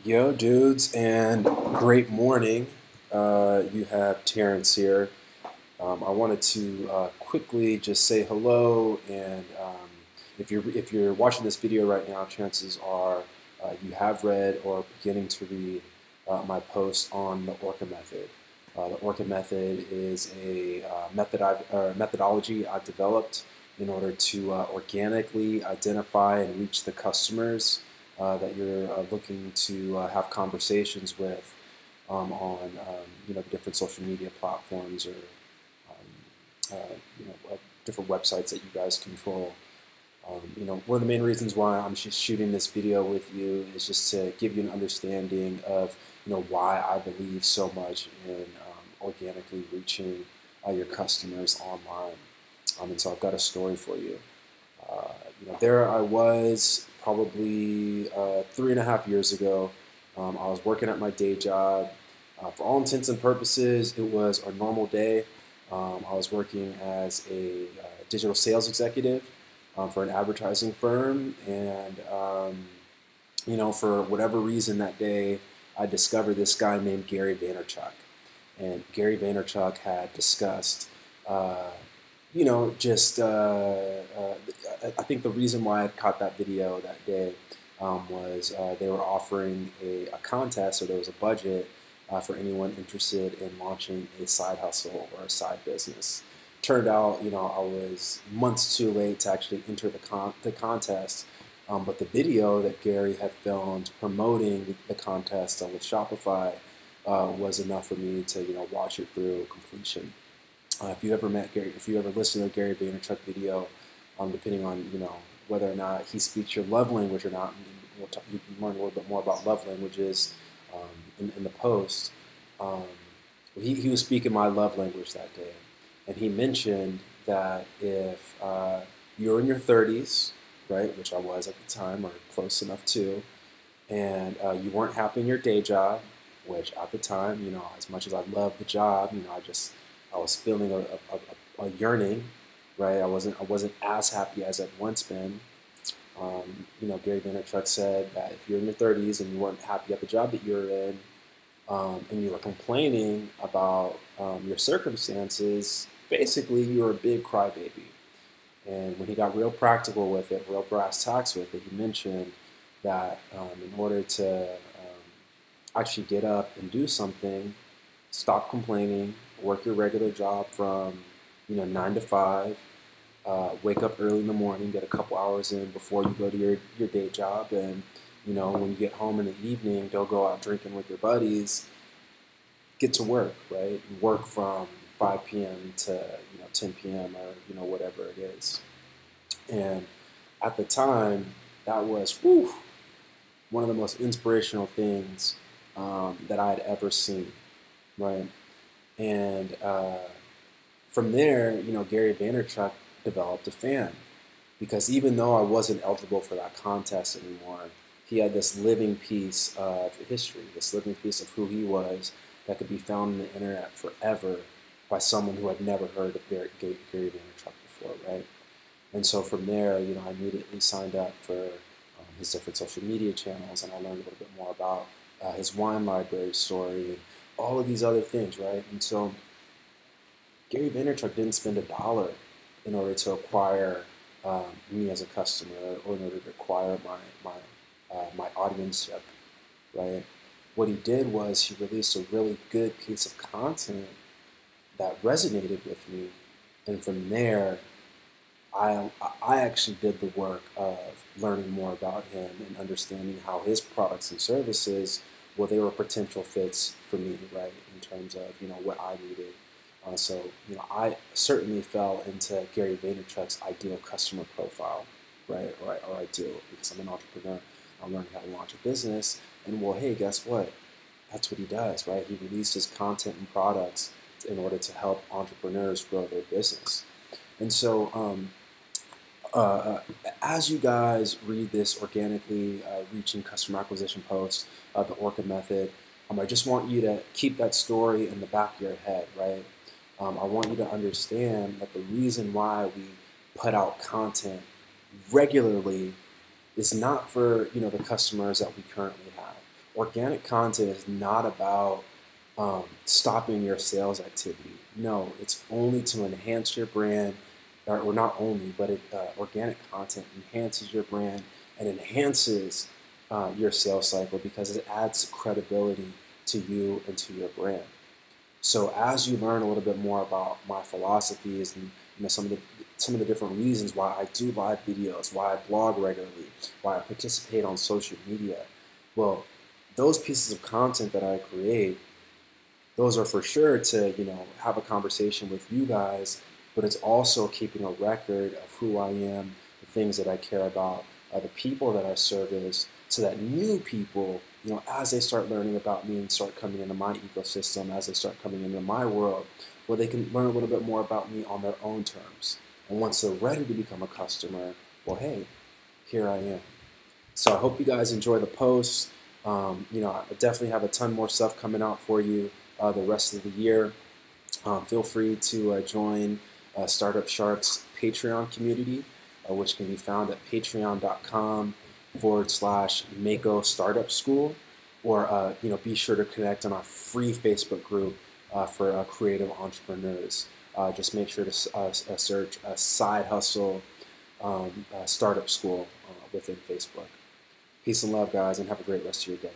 Yo, dudes, and great morning. You have Terrence here. I wanted to quickly just say hello, and if you're watching this video right now, chances are you have read or are beginning to read my post on the ORCA method. The ORCA method is a methodology I've developed in order to organically identify and reach the customers that you're looking to have conversations with on the different social media platforms or different websites that you guys control. One of the main reasons why I'm just shooting this video with you is just to give you an understanding of why I believe so much in organically reaching your customers online. And so I've got a story for you. There I was probably 3.5 years ago. I was working at my day job. For all intents and purposes, it was a normal day. I was working as a digital sales executive for an advertising firm, and for whatever reason that day, I discovered this guy named Gary Vaynerchuk, and Gary Vaynerchuk had discussed. I think the reason why I caught that video that day was they were offering a contest, or there was a budget for anyone interested in launching a side hustle or a side business. Turned out, I was months too late to actually enter the contest, but the video that Gary had filmed promoting the contest with Shopify was enough for me to watch it through completion. If you ever met Gary, if you ever listened to a Gary Vaynerchuk video, depending on whether or not he speaks your love language or not, you can learn a little bit more about love languages in the post. He was speaking my love language that day, and he mentioned that if you're in your 30s, right, which I was at the time, or close enough to, and you weren't happy in your day job, which at the time, as much as I loved the job, I was feeling a yearning, right? I wasn't as happy as I'd once been. Gary Vaynerchuk said that if you're in your 30s and you weren't happy at the job that you're in, and you were complaining about your circumstances, basically you're a big crybaby. And when he got real practical with it, real brass tacks with it, he mentioned that in order to actually get up and do something, stop complaining, work your regular job from 9 to 5, wake up early in the morning, get a couple hours in before you go to your day job, and when you get home in the evening, don't go out drinking with your buddies. Get to work, right? Work from 5 p.m. to 10 p.m. or whatever it is. And at the time, that was one of the most inspirational things that I had ever seen, right? And from there, Gary Vaynerchuk developed a fan, because even though I wasn't eligible for that contest anymore, he had this living piece of history, this living piece of who he was that could be found on the internet forever by someone who had never heard of Gary Vaynerchuk before, right? And so from there, I immediately signed up for his different social media channels, and I learned a little bit more about his wine library story and all of these other things, right? And so Gary Vaynerchuk didn't spend $1 in order to acquire me as a customer, or in order to acquire my audienceship, right? What he did was he released a really good piece of content that resonated with me, and from there, I actually did the work of learning more about him and understanding how his products and services, well, they were potential fits for me, right, in terms of what I needed. So I certainly fell into Gary Vaynerchuk's ideal customer profile, right? Or ideal, because I'm an entrepreneur. I'm learning how to launch a business, and well, hey, guess what? That's what he does, right? He releases content and products in order to help entrepreneurs grow their business. And so as you guys read this organically reaching customer acquisition post, the ORCA method, I just want you to keep that story in the back of your head, right? I want you to understand that the reason why we put out content regularly is not for the customers that we currently have, organic content is not about stopping your sales activity. No, it's only to enhance your brand, or not only, but organic content enhances your brand and enhances your sales cycle because it adds credibility to you and to your brand. So as you learn a little bit more about my philosophies and some of the different reasons why I do live videos, why I blog regularly, why I participate on social media, well, those pieces of content that I create, those are for sure to have a conversation with you guys, but it's also keeping a record of who I am, the things that I care about, the people that I service, so that new people, as they start learning about me and start coming into my ecosystem, as they start coming into my world, well, they can learn a little bit more about me on their own terms. And once they're ready to become a customer, well, hey, here I am. So I hope you guys enjoy the posts. I definitely have a ton more stuff coming out for you the rest of the year. Feel free to join Startup Shark's Patreon community, which can be found at patreon.com/Mako Startup School, or be sure to connect on our free Facebook group for creative entrepreneurs. Just make sure to search a Side Hustle Startup School within Facebook. Peace and love, guys, and have a great rest of your day.